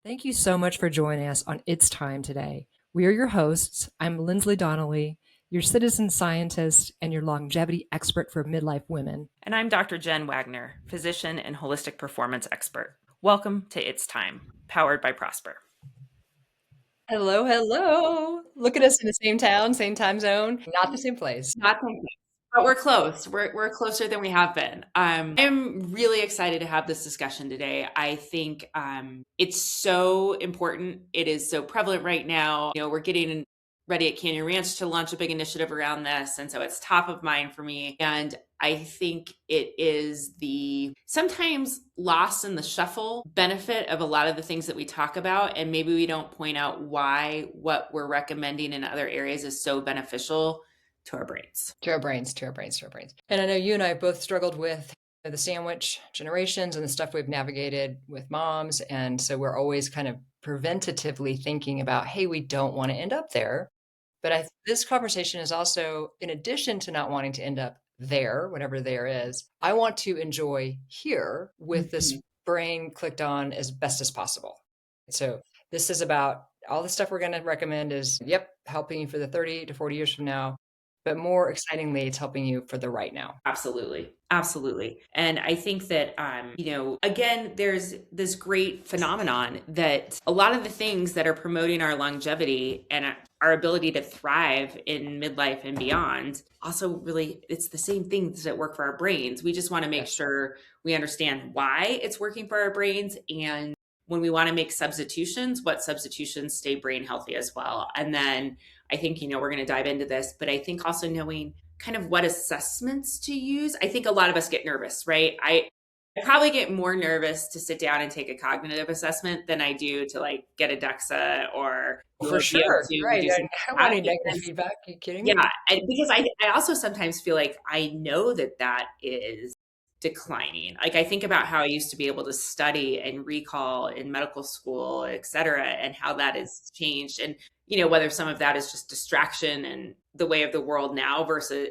Thank you so much for joining us on It's Time today. We are your hosts. I'm Linsly Donnelly, your citizen scientist and your longevity expert for midlife women. And I'm Dr. Jen Wagner, physician and holistic performance expert. Welcome to It's Time, powered by Prosper. Hello, hello. Look at us in the same town, same time zone, not the same place. Not thank but we're close. We're closer than we have been. I'm really excited to have this discussion today. I think it's so important. It is so prevalent right now. We're getting ready at Canyon Ranch to launch a big initiative around this, and so it's top of mind for me. And I think it is the sometimes lost in the shuffle benefit of a lot of the things that we talk about, and maybe we don't point out why what we're recommending in other areas is so beneficial to our brains. To our brains. And I know you and I both struggled with the sandwich generations and the stuff we've navigated with moms. And so we're always kind of preventatively thinking about, hey, we don't want to end up there. But this conversation is also, in addition to not wanting to end up there, whatever there is, I want to enjoy here with this brain clicked on as best as possible. So this is about all the stuff we're going to recommend is, helping you for the 30 to 40 years from now. But more excitingly, it's helping you for the right now. Absolutely. And I think that, again, there's this great phenomenon that a lot of the things that are promoting our longevity and our ability to thrive in midlife and beyond, also really, it's the same things that work for our brains. We just want to make sure we understand why it's working for our brains. And when we want to make substitutions, what substitutions stay brain healthy as well. And then I think, we're going to dive into this, but I think also knowing kind of what assessments to use. I think a lot of us get nervous, right? I probably get more nervous to sit down and take a cognitive assessment than I do to get a DEXA or for sure. Right. I want any negative feedback. Are you kidding me? Yeah. And because I also sometimes feel like I know that is declining. I think about how I used to be able to study and recall in medical school, et cetera, and how that has changed. And, whether some of that is just distraction and the way of the world now versus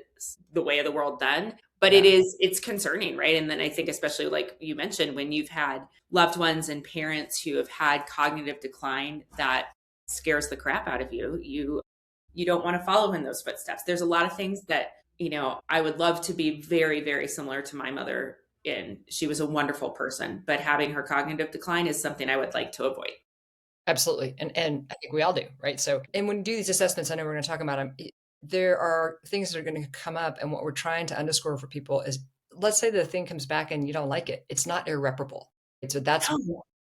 the way of the world then. But it's concerning, right? And then I think especially like you mentioned, when you've had loved ones and parents who have had cognitive decline, that scares the crap out of you. You don't want to follow in those footsteps. There's a lot of things that I would love to be very, very similar to my mother, and she was a wonderful person, but having her cognitive decline is something I would like to avoid. Absolutely. And I think we all do, right? So, and when you do these assessments, I know we're going to talk about them, there are things that are going to come up. And what we're trying to underscore for people is, let's say the thing comes back and you don't like it. It's not irreparable. So that's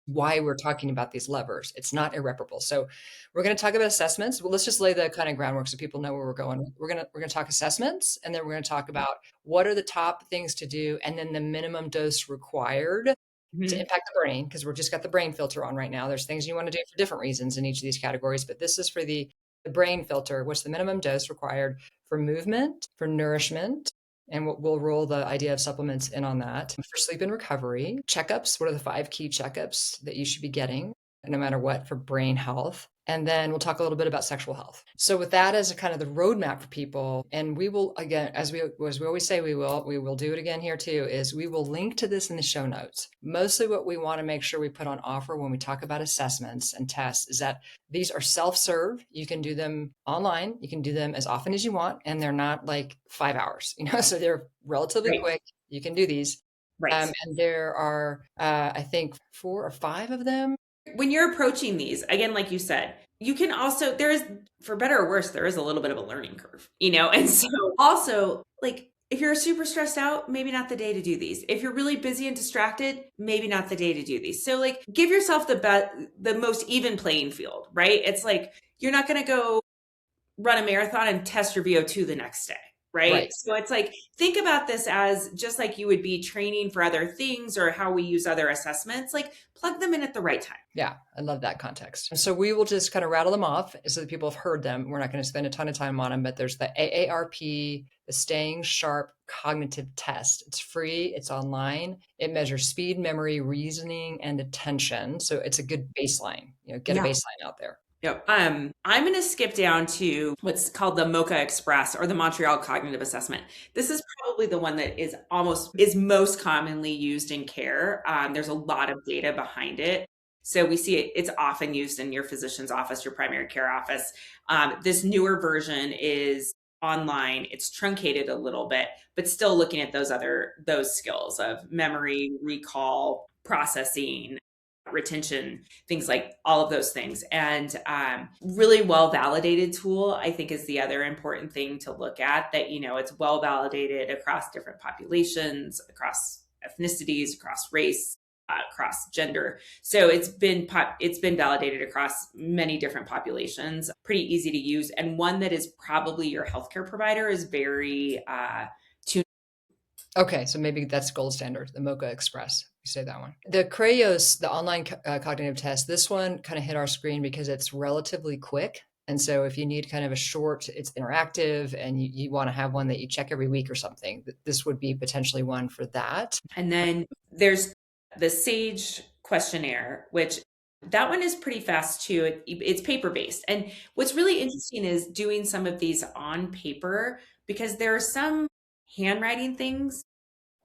why we're talking about these levers. It's not irreparable. So we're going to talk about assessments. Well, let's just lay the kind of groundwork so people know where we're going. We're going to talk assessments, and then we're going to talk about what are the top things to do, and then the minimum dose required to impact the brain, because we're just got the brain filter on right now. There's things you want to do for different reasons in each of these categories, but this is for the brain filter. What's the minimum dose required for movement, for nourishment, and we'll roll the idea of supplements in on that. For sleep and recovery, checkups, what are the 5 key checkups that you should be getting, no matter what, for brain health? And then we'll talk a little bit about sexual health. So with that as a kind of the roadmap for people, and we will, again, as we always say, we will do it again here too, is we will link to this in the show notes. Mostly what we want to make sure we put on offer when we talk about assessments and tests is that these are self-serve. You can do them online. You can do them as often as you want, and they're not like 5 hours, so they're relatively quick. You can do these. And there are, I think, 4 or 5 of them. When you're approaching these, again, like you said, you can also, there is, for better or worse, there is a little bit of a learning curve, and so also if you're super stressed out, maybe not the day to do these. If you're really busy and distracted, maybe not the day to do these. So give yourself the most even playing field, right? It's you're not going to go run a marathon and test your VO2 the next day. Right. So it's think about this as just like you would be training for other things or how we use other assessments, plug them in at the right time. Yeah. I love that context. So we will just kind of rattle them off so that people have heard them. We're not going to spend a ton of time on them, but there's the AARP, the Staying Sharp Cognitive Test. It's free. It's online. It measures speed, memory, reasoning, and attention. So it's a good baseline, get a baseline out there. Yep. I'm going to skip down to what's called the MoCA Express or the Montreal Cognitive Assessment. This is probably the one that is most commonly used in care. There's a lot of data behind it. So we see it's often used in your physician's office, your primary care office. This newer version is online. It's truncated a little bit, but still looking at those skills of memory, recall, processing, retention, things like all of those things. And really well validated tool, I think, is the other important thing to look at, that, it's well validated across different populations, across ethnicities, across race, across gender. So it's been validated across many different populations, pretty easy to use, and one that is probably your healthcare provider is very tuned. Okay, so maybe that's gold standard, the Mocha Express. You say that one. The Crayos, the online cognitive test, this one kind of hit our screen because it's relatively quick. And so if you need kind of a short, it's interactive, and you want to have one that you check every week or something, this would be potentially one for that. And then there's the SAGE questionnaire, which that one is pretty fast too. It's paper based. And what's really interesting is doing some of these on paper, because there are some handwriting things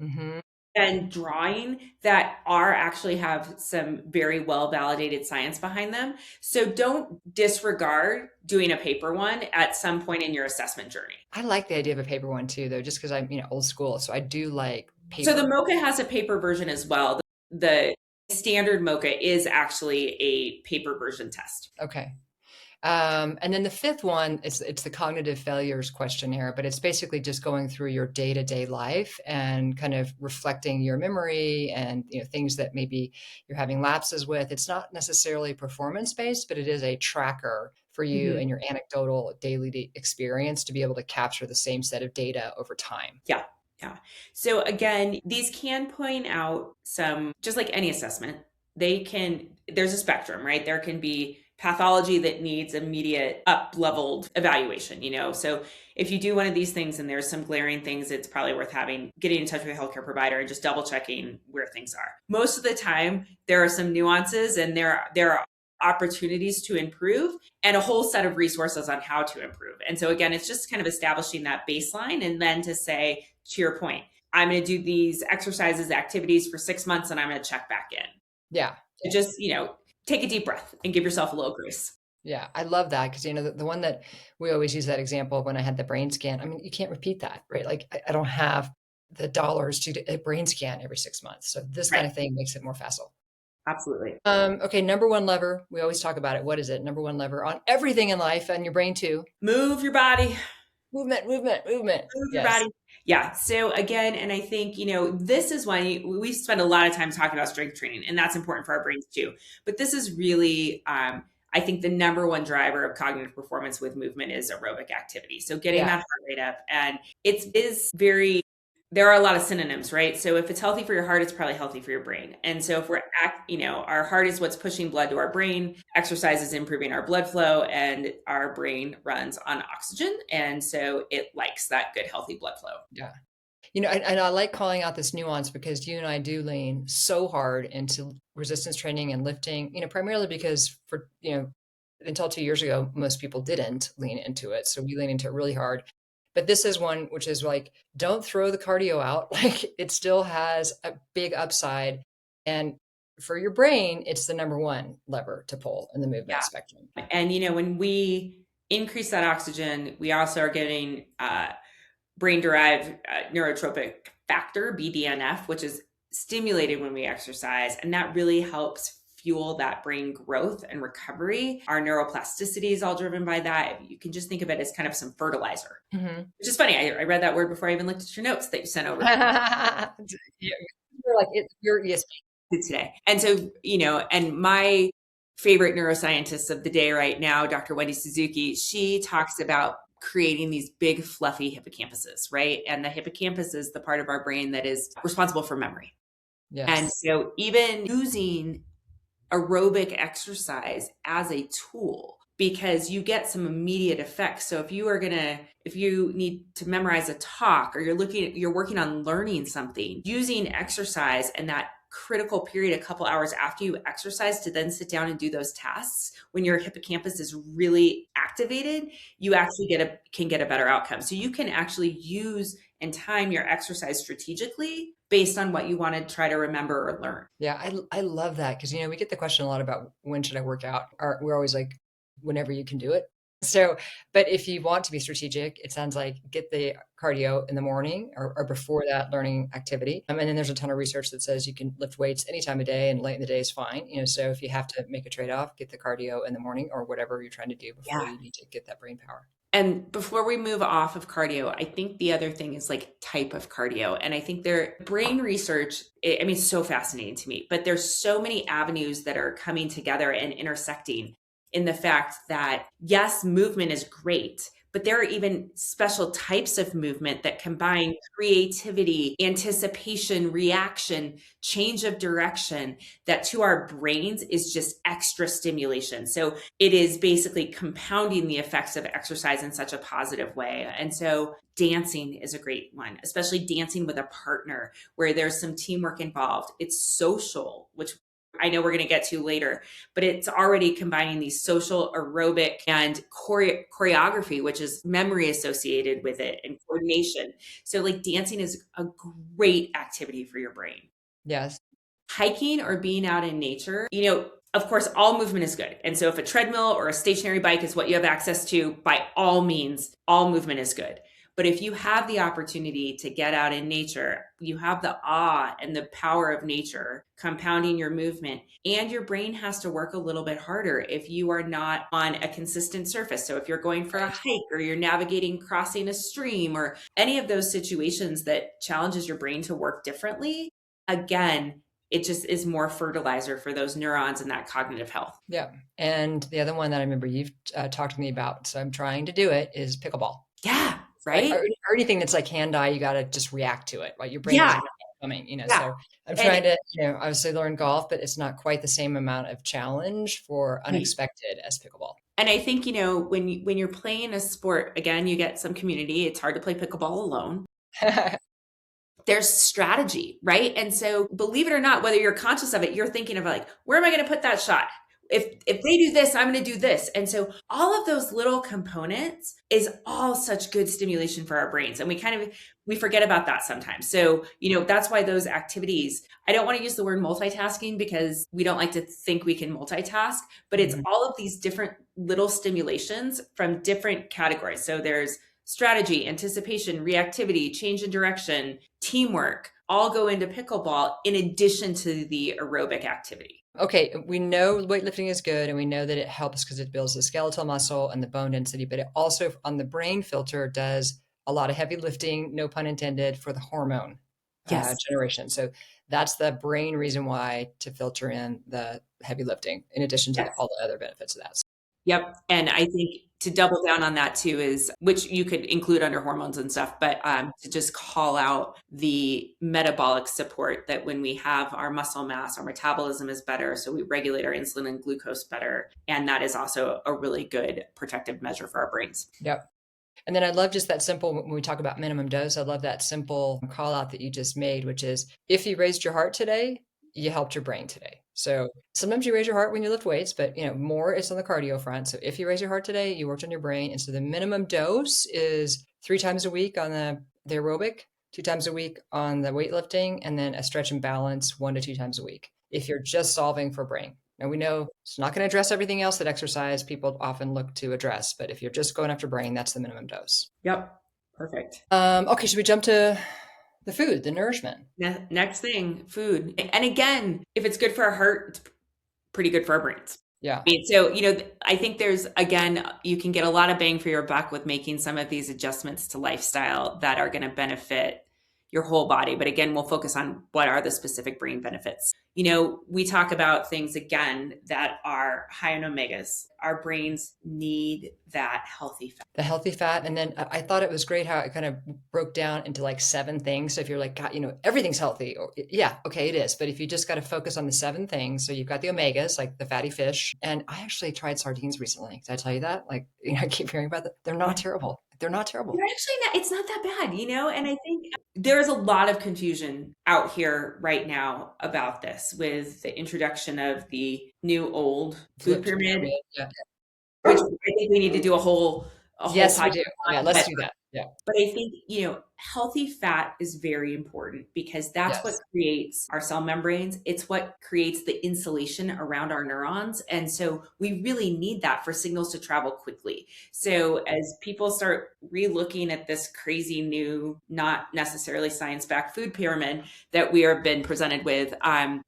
Mm-hmm. and drawing that are actually have some very well validated science behind them. So don't disregard doing a paper one at some point in your assessment journey. I like the idea of a paper one too, though, just because I'm, old school. So I do like So the paper. Mocha has a paper version as well. The standard Mocha is actually a paper version test. Okay. And then the fifth one, it's the cognitive failures questionnaire, but it's basically just going through your day-to-day life and kind of reflecting your memory and things that maybe you're having lapses with. It's not necessarily performance-based, but it is a tracker for you Mhm. and your anecdotal daily experience to be able to capture the same set of data over time. Yeah. Yeah. So again, these can point out some, just like any assessment, there's a spectrum, right? There can be pathology that needs immediate up leveled evaluation, So if you do one of these things and there's some glaring things, it's probably worth getting in touch with a healthcare provider and just double checking where things are. Most of the time, there are some nuances and there are opportunities to improve and a whole set of resources on how to improve. And so again, it's just kind of establishing that baseline, and then to say, to your point, I'm going to do these exercises, activities for 6 months, and I'm going to check back in. Yeah. So just, take a deep breath and give yourself a little grace. Yeah, I love that because the one that we always use that example of when I had the brain scan. I mean, you can't repeat that, right? Like I don't have the dollars to do a brain scan every 6 months. So this kind Right. of thing makes it more facile. Absolutely. Okay, number one lever. We always talk about it. What is it? Number one lever on everything in life and your brain too. Move your body. Movement, movement, movement. Move your Yes. body. Yeah. So again, and I think, this is why we spend a lot of time talking about strength training, and that's important for our brains too. But this is really, I think the number one driver of cognitive performance with movement is aerobic activity. So getting that heart rate up, and there are a lot of synonyms, right? So if it's healthy for your heart, it's probably healthy for your brain. And so if our heart is what's pushing blood to our brain, exercise is improving our blood flow, and our brain runs on oxygen. And so it likes that good, healthy blood flow. Yeah. And I like calling out this nuance because you and I do lean so hard into resistance training and lifting, primarily because until 2 years ago, most people didn't lean into it. So we lean into it really hard. But this is one which is like, don't throw the cardio out. Like it still has a big upside. And for your brain, it's the number one lever to pull in the movement spectrum. And, when we increase that oxygen, we also are getting brain-derived neurotropic factor, BDNF, which is stimulated when we exercise. And that really helps fuel that brain growth and recovery. Our neuroplasticity is all driven by that. You can just think of it as kind of some fertilizer, which is funny. I read that word before I even looked at your notes that you sent over. You're like, you're ESP today. And so, and my favorite neuroscientist of the day right now, Dr. Wendy Suzuki, she talks about creating these big fluffy hippocampuses, right? And the hippocampus is the part of our brain that is responsible for memory. Yes. And so even using aerobic exercise as a tool, because you get some immediate effects. So if you need to memorize a talk, or you're working on learning something, using exercise and that critical period, a couple hours after you exercise, to then sit down and do those tasks, when your hippocampus is really activated, you actually can get a better outcome. So you can actually use and time your exercise strategically based on what you want to try to remember or learn. Yeah, I love that because, we get the question a lot about when should I work out? We're always like, whenever you can do it. So, but if you want to be strategic, it sounds like get the cardio in the morning or before that learning activity. And then there's a ton of research that says you can lift weights any time of day and late in the day is fine. So if you have to make a trade-off, get the cardio in the morning or whatever you're trying to do before Yeah. you need to get that brain power. And before we move off of cardio, I think the other thing is like type of cardio. And I think their brain research, I mean, it's so fascinating to me, but there's so many avenues that are coming together and intersecting in the fact that, yes, movement is great, but there are even special types of movement that combine creativity, anticipation, reaction, change of direction that to our brains is just extra stimulation. So it is basically compounding the effects of exercise in such a positive way. And so dancing is a great one, especially dancing with a partner where there's some teamwork involved. It's social, which I know we're going to get to later, but it's already combining these social, aerobic, and choreography, which is memory associated with it and coordination. So, like, dancing is a great activity for your brain. Yes. Hiking or being out in nature, of course, all movement is good. And so, if a treadmill or a stationary bike is what you have access to, by all means, all movement is good. But if you have the opportunity to get out in nature, you have the awe and the power of nature compounding your movement, and your brain has to work a little bit harder if you are not on a consistent surface. So if you're going for a hike or you're navigating crossing a stream or any of those situations that challenges your brain to work differently, again, it just is more fertilizer for those neurons and that cognitive health. Yeah. And the other one that I remember you've talked to me about, so I'm trying to do it, is pickleball. Yeah. Right? Right. Or anything that's like hand-eye, you gotta just react to it, right? Your brain doesn't Yeah. know what's coming, Yeah. so I'm And trying to, obviously learn golf, but it's not quite the same amount of challenge for unexpected as pickleball. And I think, when you're playing a sport, again, you get some community. It's hard to play pickleball alone. There's strategy, right? And so believe it or not, whether you're conscious of it, you're thinking of like, where am I going to put that shot? If they do this, I'm going to do this. And so all of those little components is all such good stimulation for our brains. And we forget about that sometimes. So, that's why those activities, I don't want to use the word multitasking because we don't like to think we can multitask, but it's all of these different little stimulations from different categories. So there's strategy, anticipation, reactivity, change in direction, teamwork, all go into pickleball in addition to the aerobic activity. Okay, we know weightlifting is good and we know that it helps because it builds the skeletal muscle and the bone density, but it also on the brain filter does a lot of heavy lifting, no pun intended, for the hormone Yes. generation. So that's the brain reason why to filter in the heavy lifting in addition to Yes. all the other benefits of that. Yep. And I think to double down on that too is, which you could include under hormones and stuff, but to just call out the metabolic support that when we have our muscle mass, our metabolism is better. So we regulate our insulin and glucose better. And that is also a really good protective measure for our brains. Yep. And then I love just that simple, when we talk about minimum dose, I love that simple call out that you just made, which is if you raised your heart today, you helped your brain today. So sometimes you raise your heart when you lift weights, but more is on the cardio front. So if you raise your heart today, you worked on your brain. And so the minimum dose is 3 times a week on the aerobic, 2 times a week on the weightlifting, and then a stretch and balance 1 to 2 times a week. If you're just solving for brain. Now we know it's not going to address everything else that exercise people often look to address, but if you're just going after brain, that's the minimum dose. Yep. Perfect. Okay, should we jump to the food, the nourishment? Next thing, food. And again, if it's good for our heart, it's pretty good for our brains. Yeah. So, I think there's, again, you can get a lot of bang for your buck with making some of these adjustments to lifestyle that are going to benefit your whole body. But again, we'll focus on what are the specific brain benefits. We talk about things, again, that are high in omegas. Our brains need that healthy fat. The healthy fat. And then I thought it was great how it kind of broke down into like 7 things. So if you're like, God, everything's healthy. Yeah, okay, it is. But if you just got to focus on the 7 things, so you've got the omegas, like the fatty fish. And I actually tried sardines recently. Did I tell you that? Like, I keep hearing about that. They're not terrible. They're not terrible. They're actually not, it's not that bad, and I think there's a lot of confusion out here right now about this with the introduction of the new old food pyramid, Yeah. which I think we need to do a whole Yes, we podcast do. on. Yeah, let's do that. Yeah. But I think, healthy fat is very important because that's what Yes. creates our cell membranes. It's what creates the insulation around our neurons. And so we really need that for signals to travel quickly. So as people start re-looking at this crazy new, not necessarily science-backed food pyramid that we have been presented with,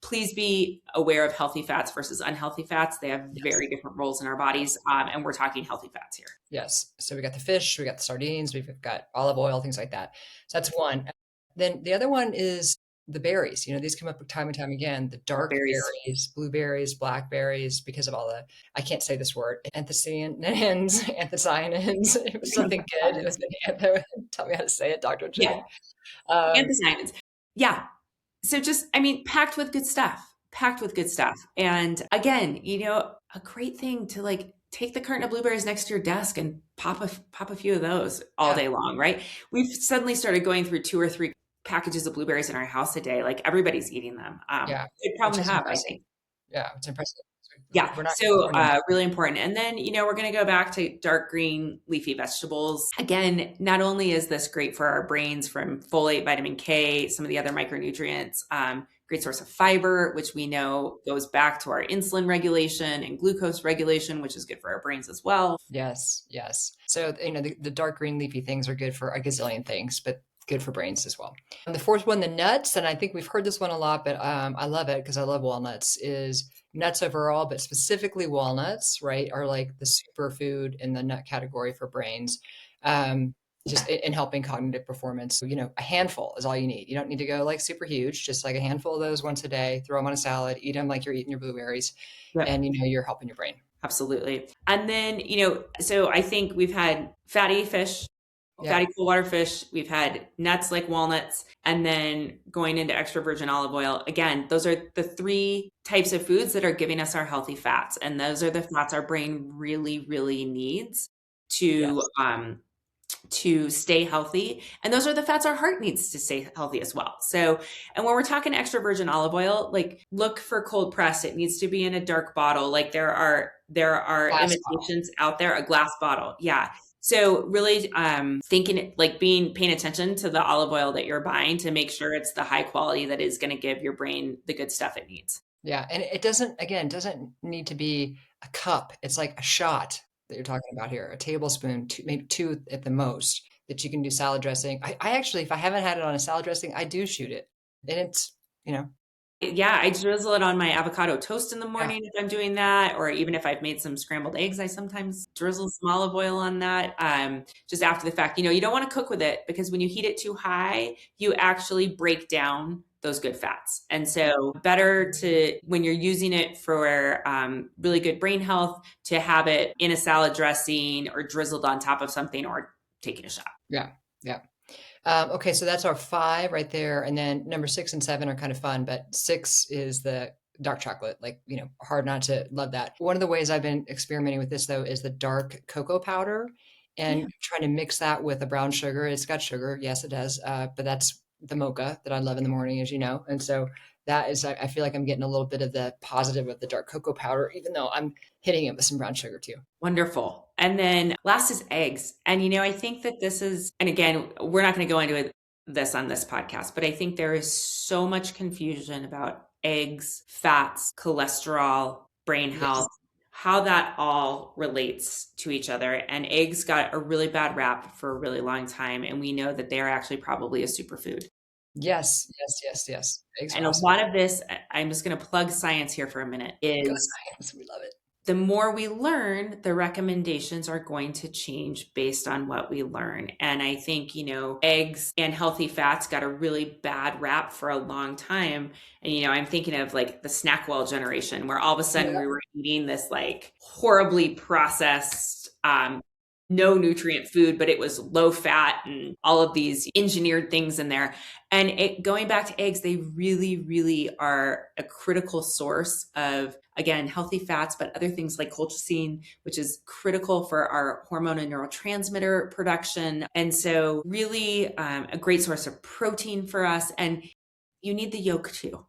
please be aware of healthy fats versus unhealthy fats. They have Yes. very different roles in our bodies, and we're talking healthy fats here. Yes. So we got the fish, we got the sardines, we've got olive oil, things like that. So that's one. Then the other one is the berries. These come up time and time again, the Oh, dark berries. berries, blueberries, blackberries, because of all the, I can't say this word, anthocyanins. It was something good. It was, tell me how to say it, Dr. Yeah, Jen. Um, anthocyanins. Yeah. So just, I mean, packed with good stuff, packed with good stuff. And again, a great thing to like take the carton of blueberries next to your desk and pop a few of those all yeah. day long, right? We've suddenly started going through 2 or 3 packages of blueberries in our house a day. Like everybody's eating them. Yeah. Good Which problem to is have, I impressive. think. Yeah. It's impressive. Yeah, We're not so consuming them. really important. And then, we're going to go back to dark green leafy vegetables. Again, not only is this great for our brains from folate, vitamin K, some of the other micronutrients, great source of fiber, which we know goes back to our insulin regulation and glucose regulation, which is good for our brains as well. Yes, yes. So, the dark green leafy things are good for a gazillion things, but good for brains as well. And the fourth one, the nuts, and I think we've heard this one a lot, but I love it because I love walnuts, is nuts overall, but specifically walnuts, right, are like the superfood in the nut category for brains. Just in helping cognitive performance. So, a handful is all you need. You don't need to go like super huge, just like a handful of those once a day, throw them on a salad, eat them like you're eating your blueberries, Yep. and you're helping your brain. Absolutely. And then, so I think we've had fatty fish, Yeah. fatty cold water fish, we've had nuts like walnuts, and then going into extra virgin olive oil. Again, those are the 3 types of foods that are giving us our healthy fats. And those are the fats our brain really, really needs to Yes. to stay healthy. And those are the fats our heart needs to stay healthy as well. So, and when we're talking extra virgin olive oil, like look for cold press. It needs to be in a dark bottle. Like there are Glass bottle. imitations out there, a glass bottle. Yeah. So really thinking like paying attention to the olive oil that you're buying to make sure it's the high quality that is going to give your brain the good stuff it needs. Yeah, and it doesn't need to be a cup. It's like a shot that you're talking about here, a tablespoon, two, maybe 2 at the most, that you can do salad dressing. I actually, if I haven't had it on a salad dressing, I do shoot it, and it's, Yeah, I drizzle it on my avocado toast in the yeah, morning if I'm doing that, or even if I've made some scrambled eggs, I sometimes drizzle some olive oil on that. Just after the fact, you don't want to cook with it because when you heat it too high, you actually break down those good fats. And so better to, when you're using it for really good brain health, to have it in a salad dressing or drizzled on top of something or taking a shot. yeah, yeah. Okay, so that's our 5 right there, and then number 6 and 7 are kind of fun, but 6 is the dark chocolate, like, hard not to love that. One of the ways I've been experimenting with this, though, is the dark cocoa powder Yeah. and trying to mix that with a brown sugar. It's got sugar, yes, it does, but that's the mocha that I love in the morning, as you know, and so that is, I feel like I'm getting a little bit of the positive of the dark cocoa powder, even though I'm hitting it with some brown sugar too. Wonderful. And then last is eggs. And, I think that this is, and again, we're not going to go into this on this podcast, but I think there is so much confusion about eggs, fats, cholesterol, brain Yes. health, how that all relates to each other. And eggs got a really bad rap for a really long time. And we know that they are actually probably a superfood. Yes, yes, yes, yes. Eggs are And a awesome. lot of this, I'm just going to plug science here for a minute, Go is Science, we love it. the more we learn, the recommendations are going to change based on what we learn. And I think, eggs and healthy fats got a really bad rap for a long time. And, I'm thinking of like the Snackwell generation, where all of a sudden Yeah. we were eating this like horribly processed, no nutrient food, but it was low fat and all of these engineered things in there. And going back to eggs, they really, really are a critical source of, again, healthy fats, but other things like colchicine, which is critical for our hormone and neurotransmitter production. And so really a great source of protein for us. And you need the yolk too.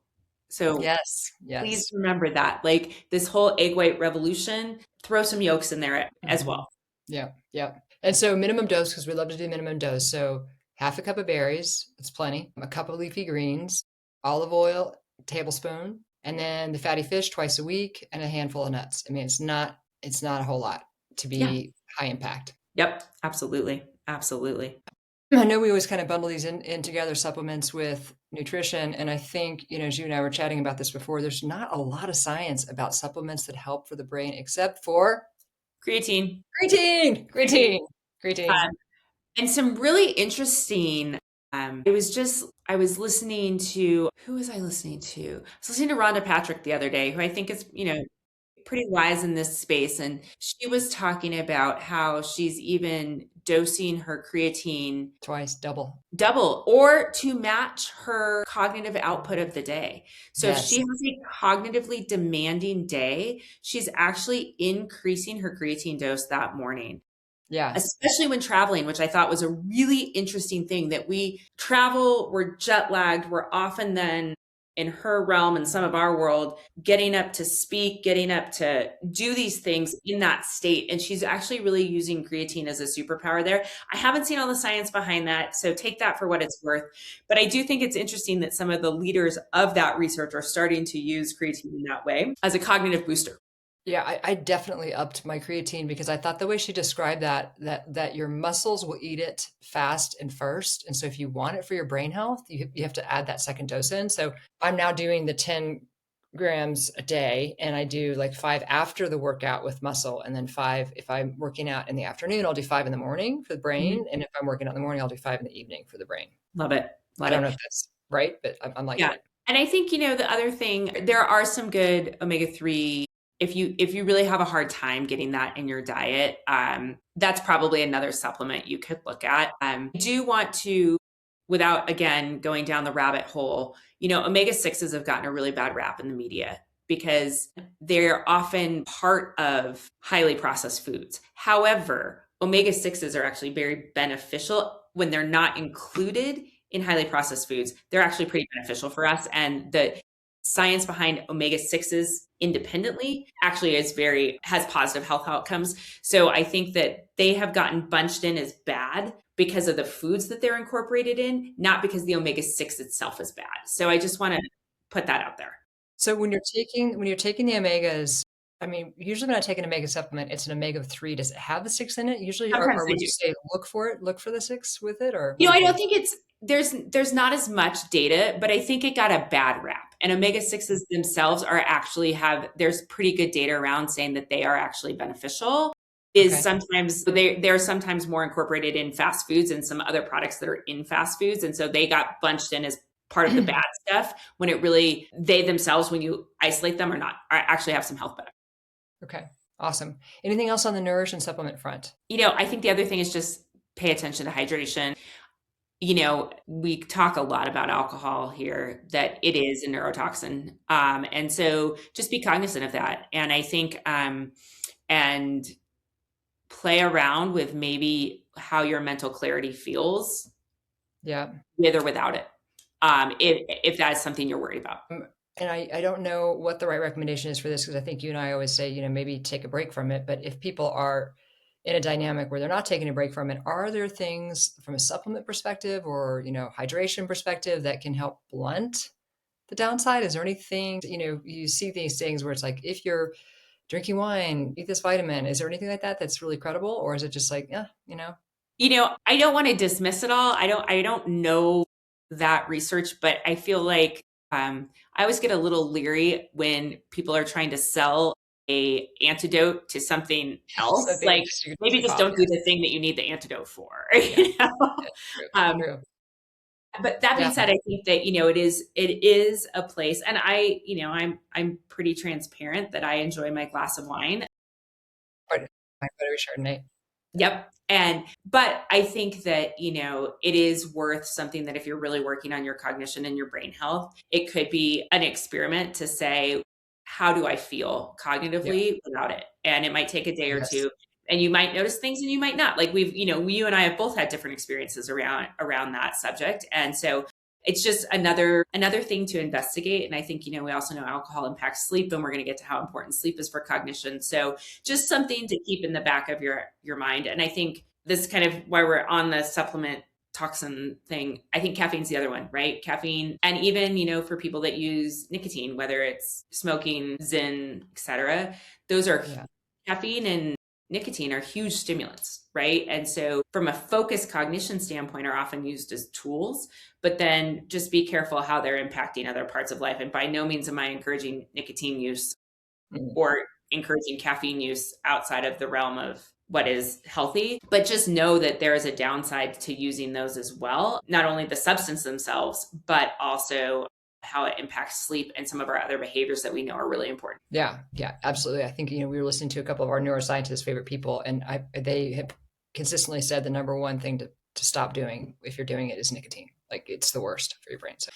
So Yes, please yes. remember that, like this whole egg white revolution, throw some yolks in there as Mhm. well. Yeah, yeah. And so minimum dose, because we love to do minimum dose. So half a cup of berries, that's plenty, a cup of leafy greens, olive oil, a tablespoon, and then the fatty fish twice a week, and a handful of nuts. I mean, it's not a whole lot to Yeah. be high impact. Yep. Absolutely. Absolutely. I know we always kind of bundle these in together, supplements with nutrition. And I think, as you and I were chatting about this before, there's not a lot of science about supplements that help for the brain except for Creatine. creatine, Creatine. creatine, creatine. And some really interesting, I was listening to, who was I listening to? I was listening to Rhonda Patrick the other day, who I think is, pretty wise in this space. And she was talking about how she's even dosing her creatine Twice, double. double or to match her cognitive output of the day. So if she Yes. has a cognitively demanding day, she's actually increasing her creatine dose that morning, Yeah. especially when traveling, which I thought was a really interesting thing that we travel, we're jet lagged, we're often then in her realm and some of our world, getting up to speak, getting up to do these things in that state. And she's actually really using creatine as a superpower there. I haven't seen all the science behind that, so take that for what it's worth. But I do think it's interesting that some of the leaders of that research are starting to use creatine in that way as a cognitive booster. Yeah, I definitely upped my creatine because I thought the way she described that your muscles will eat it fast and first. And so if you want it for your brain health, you have to add that second dose in. So I'm now doing the 10 grams a day, and I do like 5 after the workout with muscle, and then 5 if I'm working out in the afternoon. I'll do 5 in the morning for the Mhm. brain, and if I'm working out in the morning, I'll do 5 in the evening for the brain. Love it. I Love don't it. know if that's right, but I'm liking Yeah. it. And I think, the other thing, there are some good omega-3. If you really have a hard time getting that in your diet, that's probably another supplement you could look at. I do want to, without again going down the rabbit hole, omega-6s have gotten a really bad rap in the media because they're often part of highly processed foods. However, omega-6s are actually very beneficial when they're not included in highly processed foods. They're actually pretty beneficial for us. And the science behind omega-6s independently actually has positive health outcomes. So I think that they have gotten bunched in as bad because of the foods that they're incorporated in, not because the omega-6 itself is bad. So I just want to put that out there. So when you're taking the omegas, I mean, usually when I take an omega supplement, it's an omega-3. Does it have the 6 in it usually, or Sometimes or they would you do. say look for the 6 with it, or what do I you don't think? think there's not as much data, but I think it got a bad rap. And omega-6s themselves there's pretty good data around saying that they are actually beneficial. Is Okay. sometimes they're sometimes more incorporated in fast foods and some other products that are in fast foods. And so they got bunched in as part of the bad stuff when it really, they themselves, when you isolate them, are actually have some health benefits. Okay. Awesome. Anything else on the nourish and supplement front? I think the other thing is just pay attention to hydration. We talk a lot about alcohol here, that it is a neurotoxin. And so just be cognizant of that. And I think, and play around with maybe how your mental clarity feels Yeah. with or without it. If that is something you're worried about. And I don't know what the right recommendation is for this because I think you and I always say, maybe take a break from it. But if people are in a dynamic where they're not taking a break from it, are there things from a supplement perspective or, hydration perspective that can help blunt the downside? Is there anything, you see these things where it's like, if you're drinking wine, eat this vitamin. Is there anything like that that's really credible? Or is it just like, yeah, I don't want to dismiss it all. I don't know that research, but I feel like I always get a little leery when people are trying to sell a antidote to something else. something Like just you maybe tip just off? don't do the thing that you need the antidote for. Yeah, yeah, Um, true. but that being Yeah, said, I think that it is a place, and I'm pretty transparent that I enjoy my glass of wine. quite a Chardonnay. Yep. But I think that, it is worth something that if you're really working on your cognition and your brain health, it could be an experiment to say, how do I feel Yeah, cognitively without it? And it might take a day or yes. two, and you might notice things and you might not. Like you and I have both had different experiences around that subject. And so it's just another thing to investigate. And I think, we also know alcohol impacts sleep, and we're going to get to how important sleep is for cognition. So just something to keep in the back of your mind. And I think this is kind of why we're on the supplement toxin thing. I think caffeine's the other one, right? Caffeine, and even, you know, for people that use nicotine, whether it's smoking, Zyn, etc., those are Yeah. caffeine and nicotine are huge stimulants, right? And so from a focused cognition standpoint are often used as tools, but then just be careful how they're impacting other parts of life. And by no means am I encouraging nicotine use Mm. or encouraging caffeine use outside of the realm of what is healthy, but just know that there is a downside to using those as well. Not only the substance themselves, but also how it impacts sleep and some of our other behaviors that we know are really important. Yeah, yeah, absolutely. I think, we were listening to a couple of our neuroscientists' favorite people, and they have consistently said the number one thing to stop doing if you're doing it is nicotine. Like it's the worst for your brain. So,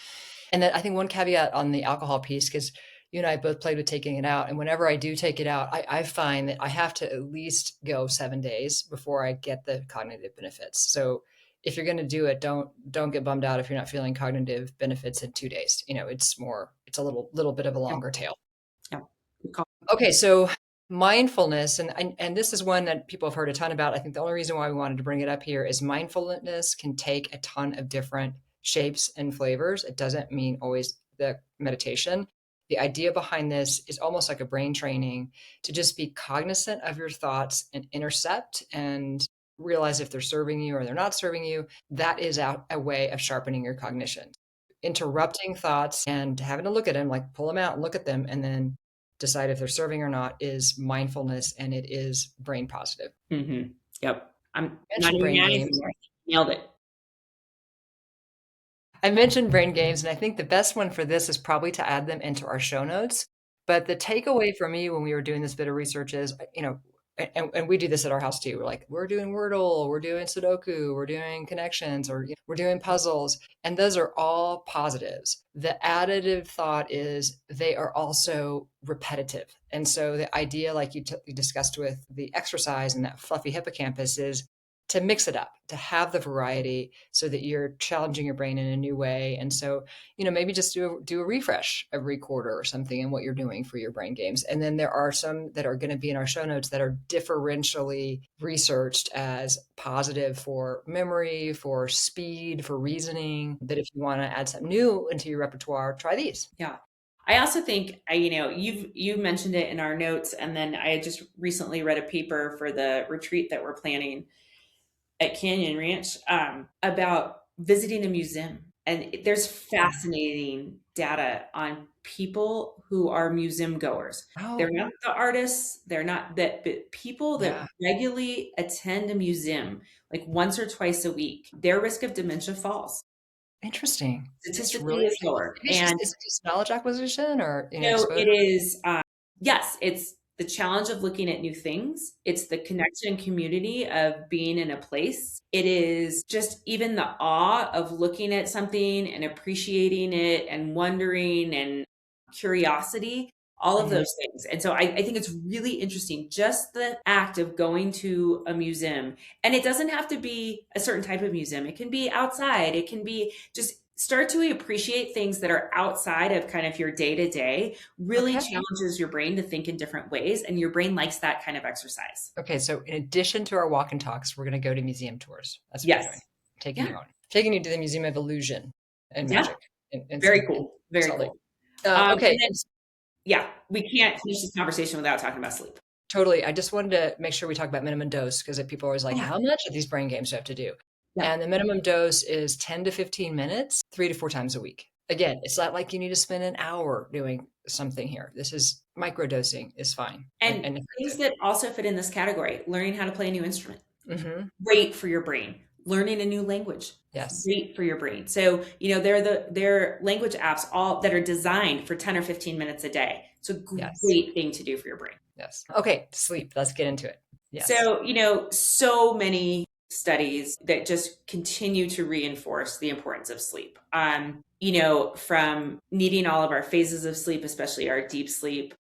and then I think one caveat on the alcohol piece, because you and I both played with taking it out, and whenever I do take it out, I find that I have to at least go 7 days before I get the cognitive benefits. So if you're going to do it, don't get bummed out if you're not feeling cognitive benefits in 2 days. It's a little bit of a Yeah. longer tail. Yeah. Good call. Okay, so mindfulness, and this is one that people have heard a ton about. I think the only reason why we wanted to bring it up here is mindfulness can take a ton of different shapes and flavors. It doesn't mean always the meditation. The idea behind this is almost like a brain training to just be cognizant of your thoughts and intercept and realize if they're serving you or they're not serving you. That is a way of sharpening your cognition. Interrupting thoughts and having to look at them, like pull them out and look at them, and then decide if they're serving or not is mindfulness, and it is brain positive. Mm-hmm. Yep. I'm I not mentioned even brain mad games. anymore. Nailed it. I mentioned brain games, and I think the best one for this is probably to add them into our show notes. But the takeaway for me when we were doing this bit of research is, and we do this at our house too. We're like, we're doing Wordle, we're doing Sudoku, we're doing connections, or we're doing puzzles. And those are all positives. The additive thought is they are also repetitive. And so the idea, like you discussed with the exercise and that fluffy hippocampus, is to mix it up, to have the variety so that you're challenging your brain in a new way. And so, maybe just do a refresh every quarter or something in what you're doing for your brain games. And then there are some that are going to be in our show notes that are differentially researched as positive for memory, for speed, for reasoning, that if you want to add something new into your repertoire, try these. Yeah. I also think, you mentioned it in our notes, and then I had just recently read a paper for the retreat that we're planning at Canyon Ranch about visiting a museum. And there's fascinating data on people who are museum goers. They're Oh, not the artists, they're not that, but people that yeah. regularly attend a museum like once or twice a week, their risk of dementia falls. Interesting. It's Statistically really is lower. maybe And is it just knowledge acquisition or, it exposure? is, yes, it's the challenge of looking at new things. It's the connection and community of being in a place. It is just even the awe of looking at something and appreciating it and wondering and curiosity, all of Mhm. those things. And so I think it's really interesting, just the act of going to a museum. And it doesn't have to be a certain type of museum, it can be outside, it can be just start to appreciate things that are outside of kind of your day to day really Okay. challenges your brain to think in different ways. And your brain likes that kind of exercise. Okay, so in addition to our walk and talks, we're going to go to museum tours. That's what we're Yes. doing. Taking Yeah. you on, taking you to the Museum of Illusion and Yeah. Magic Very in cool. Very Salt Lake. cool. Okay, And then, yeah, we can't finish this conversation without talking about sleep. totally. I just wanted to make sure we talk about minimum dose because people are always like, Yeah. how much of these brain games do I have to do? Yeah. And the minimum dose is 10 to 15 minutes, 3 to 4 times a week. Again, it's not like you need to spend an hour doing something here. This is microdosing is fine And and things effective. that also fit in this category, learning how to play a new instrument, Hmm. great for your brain. Learning a new language, Yes. great for your brain. So, they're language apps all that are designed for 10 or 15 minutes a day. It's a Yes. great thing to do for your brain. Yes. Okay, sleep. Let's get into it. Yes. So, so many studies that just continue to reinforce the importance of sleep. From needing all of our phases of sleep, especially our deep sleep,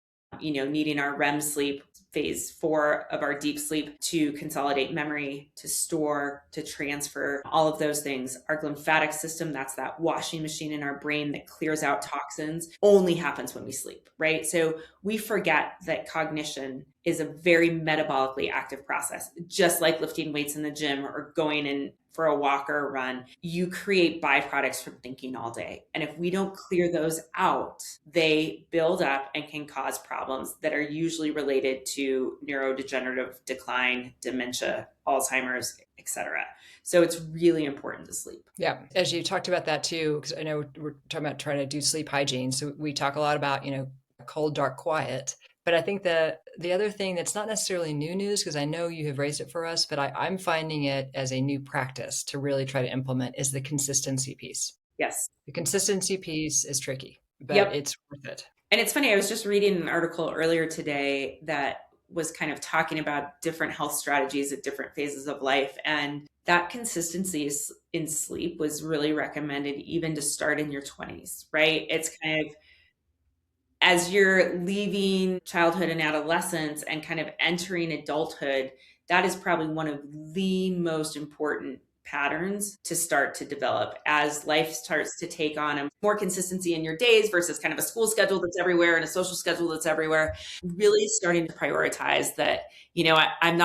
needing our REM sleep, phase 4 of our deep sleep to consolidate memory, to store, to transfer, all of those things. Our lymphatic system, that's that washing machine in our brain that clears out toxins, only happens when we sleep, right? So we forget that cognition is a very metabolically active process, just like lifting weights in the gym or going and for a walk or a run, you create byproducts from thinking all day. And if we don't clear those out, they build up and can cause problems that are usually related to neurodegenerative decline, dementia, Alzheimer's, etc. So it's really important to sleep. Yeah. As you talked about that too, because I know we're talking about trying to do sleep hygiene. So we talk a lot about, cold, dark, quiet. But I think the other thing that's not necessarily new news, because I know you have raised it for us, but I'm finding it as a new practice to really try to implement is the consistency piece. Yes. The consistency piece is tricky, but Yep. it's worth it. And it's funny, I was just reading an article earlier today that was kind of talking about different health strategies at different phases of life. And that consistency in sleep was really recommended even to start in your 20s, right? It's kind of as you're leaving childhood and adolescence and kind of entering adulthood, that is probably one of the most important patterns to start to develop as life starts to take on a more consistency in your days versus kind of a school schedule that's everywhere and a social schedule that's everywhere. Really starting to prioritize that, I'm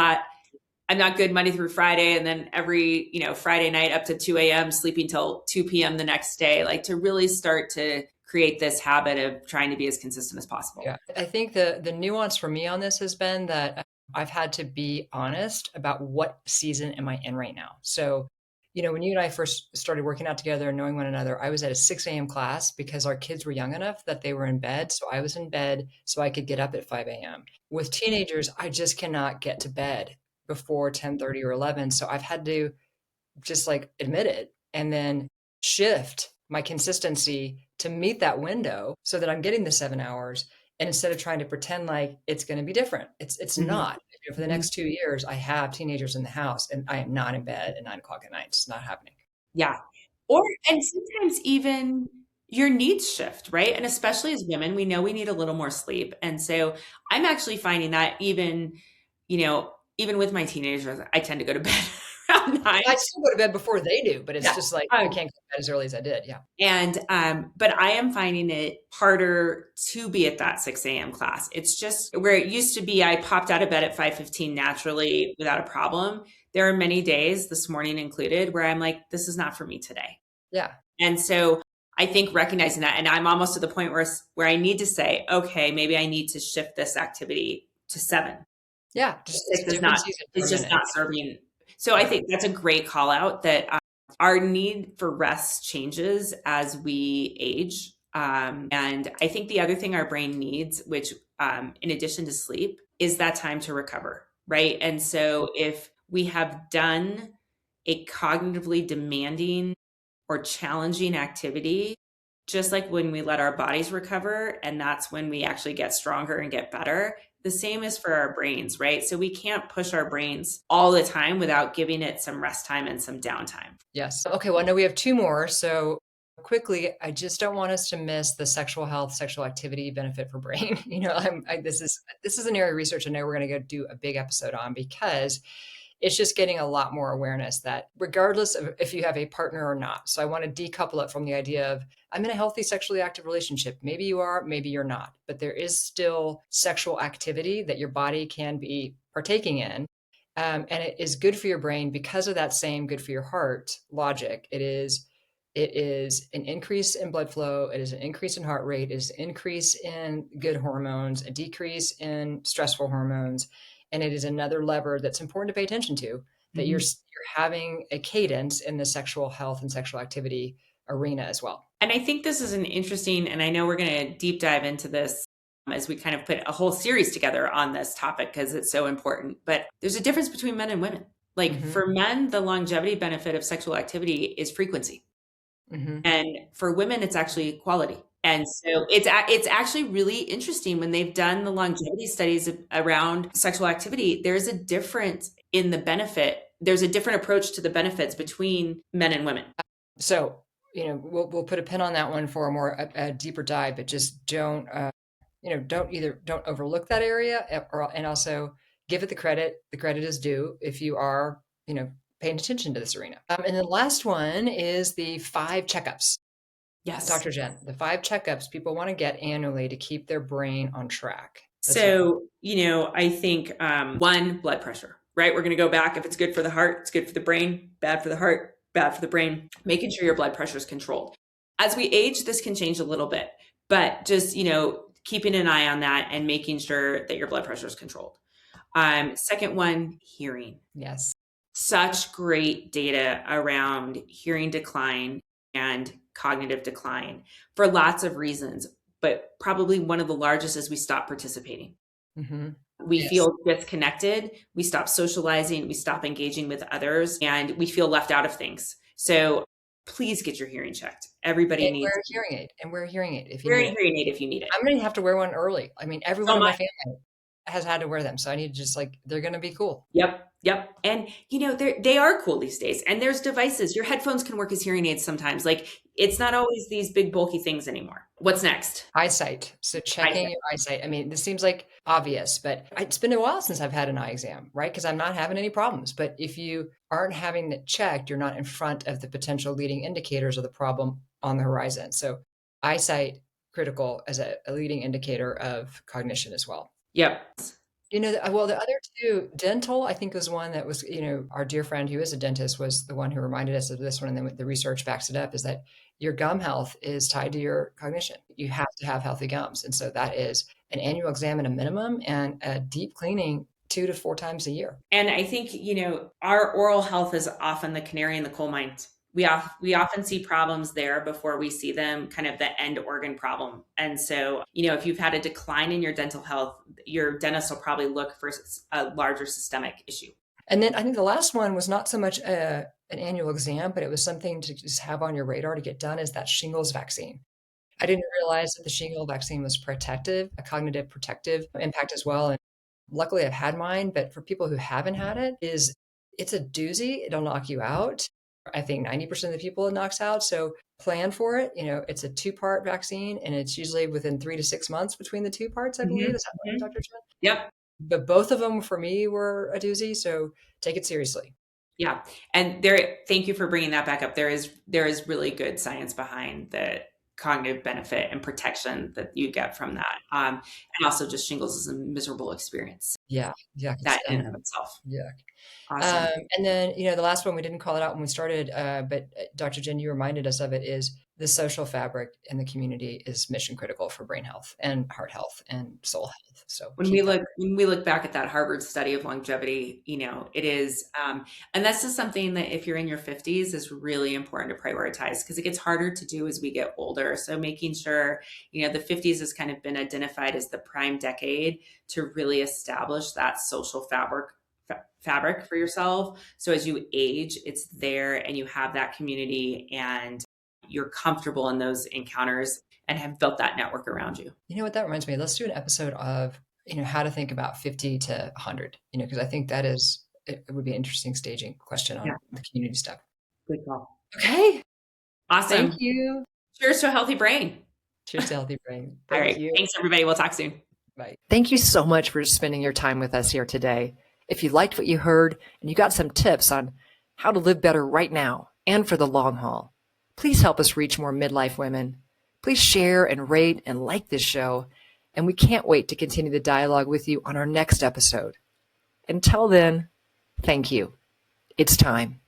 not good Monday through Friday. And then every, Friday night up to 2 a.m., sleeping till 2 p.m. the next day, like to really start to create this habit of trying to be as consistent as possible. Yeah. I think the nuance for me on this has been that I've had to be honest about what season am I in right now. So, when you and I first started working out together and knowing one another, I was at a 6 a.m. class because our kids were young enough that they were in bed. So I was in bed so I could get up at 5 a.m. With teenagers, I just cannot get to bed before 10:30 or 11. So I've had to just like admit it and then shift my consistency to meet that window so that I'm getting the 7 hours. And instead of trying to pretend like it's going to be different, it's Mhm. not. For the Mhm. next 2 years, I have teenagers in the house and I am not in bed at 9 o'clock at night. It's not happening. Yeah. And sometimes even your needs shift, right? And especially as women, we know we need a little more sleep. And so I'm actually finding that even with my teenagers, I tend to go to bed around 9. I still go to bed before they do, but it's Yeah. just like I Um, can't go to bed as early as I did. Yeah. but I am finding it harder to be at that 6 a.m. class. It's just where it used to be I popped out of bed at 5:15 naturally without a problem. There are many days, this morning included, where I'm like, this is not for me today. Yeah. And so I think recognizing that, and I'm almost to the point where I need to say, okay, maybe I need to shift this activity to 7. Yeah. Just it's 6 a is different not, season for a it's just minute. not serving. So I Yeah. think that's a great call out that our need for rest changes as we age. And I think the other thing our brain needs, which in addition to sleep, is that time to recover, right? And so if we have done a cognitively demanding or challenging activity, just like when we let our bodies recover, and that's when we actually get stronger and get better. The same is for our brains, right? So we can't push our brains all the time without giving it some rest time and some downtime. Yes. Okay. Well, I know we have two more. So quickly, I just don't want us to miss the sexual health, sexual activity benefit for brain. This is an area of research I know we're going to go do a big episode on because it's just getting a lot more awareness that regardless of if you have a partner or not. So I want to decouple it from the idea of I'm in a healthy sexually active relationship. Maybe you are, maybe you're not, but there is still sexual activity that your body can be partaking in. And it is good for your brain because of that same good for your heart logic. It is an increase in blood flow. It is an increase in heart rate. It is an increase in good hormones, a decrease in stressful hormones. And it is another lever that's important to pay attention to that you're Mhm. having a cadence in the sexual health and sexual activity arena as well. And I think this is an interesting, and I know we're going to deep dive into this as we kind of put a whole series together on this topic because it's so important. But there's a difference between men and women. Like Hmm. for men, the longevity benefit of sexual activity is frequency. Hmm. And for women, it's actually quality. And so it's actually really interesting when they've done the longevity studies around sexual activity. There's a difference in the benefit. There's a different approach to the benefits between men and women. So, we'll put a pin on that one for a deeper dive, but just don't overlook that area and also give it the credit. The credit is due if you are, paying attention to this arena. And the last one is the 5 checkups. Yes. Dr. Jen, the 5 checkups people want to get annually to keep their brain on track. Let's hear it. So, I think one, blood pressure, right? We're going to go back. If it's good for the heart, it's good for the brain, bad for the heart, bad for the brain, making sure your blood pressure is controlled. As we age, this can change a little bit, but just, keeping an eye on that and making sure that your blood pressure is controlled. Second one, hearing. Yes. Such great data around hearing decline and cognitive decline for lots of reasons, but probably one of the largest is we stop participating. Mm-hmm. We Yes. feel disconnected, we stop socializing, we stop engaging with others, and we feel left out of things. So please get your hearing checked. Everybody And needs wear a hearing aid, and wear a hearing aid if you wear need a it. hearing aid if you need it. I'm gonna have to wear one early. I mean, So everyone in am my I. family has had to wear them, so I need to just they're gonna be cool. Yep. Yep. And they are cool these days. And there's devices. Your headphones can work as hearing aids sometimes. Like, it's not always these big bulky things anymore. What's next? Eyesight. So checking Eyesight. your eyesight. I mean, this seems like obvious, but it's been a while since I've had an eye exam, right? Because I'm not having any problems. But if you aren't having it checked, you're not in front of the potential leading indicators of the problem on the horizon. So eyesight critical as a leading indicator of cognition as well. Yep. Well, the other two, dental, I think was one that was, our dear friend who is a dentist was the one who reminded us of this one. And then the research backs it up is that your gum health is tied to your cognition. You have to have healthy gums. And so that is an annual exam at a minimum and a deep cleaning 2 to 4 times a year. And I think, our oral health is often the canary in the coal mine. We often see problems there before we see them kind of the end organ problem. And so, if you've had a decline in your dental health, your dentist will probably look for a larger systemic issue. And then I think the last one was not so much an annual exam, but it was something to just have on your radar to get done is that shingles vaccine. I didn't realize that the shingle vaccine was protective, a cognitive protective impact as well. And luckily I've had mine, but for people who haven't had it's a doozy. It'll knock you out. I think 90% of the people it knocks out. So plan for it. It's a 2-part vaccine and it's usually within 3 to 6 months between the 2 parts, I believe. Is that right, Dr. Chen? Yep. But both of them for me were a doozy. So take it seriously. Yeah. And thank you for bringing that back up. There is really good science behind the cognitive benefit and protection that you get from that. And also just shingles is a miserable experience. Yeah. Yeah. That in and of itself. Yeah. Awesome. And then, the last one, we didn't call it out when we started, but Dr. Jen, you reminded us of it, is the social fabric in the community is mission critical for brain health and heart health and soul health. So when we look back at that Harvard study of longevity, it is, and that's just something that if you're in your 50s is really important to prioritize because it gets harder to do as we get older. So making sure, the 50s has kind of been identified as the prime decade to really establish that social fabric for yourself. So as you age, it's there and you have that community and you're comfortable in those encounters and have built that network around you. You know what that reminds me? Let's do an episode of, how to think about 50 to 100, because I think it would be an interesting staging question on the community stuff. Good call. Okay. Awesome. Thank you. Cheers to a healthy brain. Cheers to a healthy brain. All right. Thanks, everybody. We'll talk soon. Bye. Thank you so much for spending your time with us here today. If you liked what you heard and you got some tips on how to live better right now and for the long haul, please help us reach more midlife women. Please share and rate and like this show. And we can't wait to continue the dialogue with you on our next episode. Until then, thank you. It's time.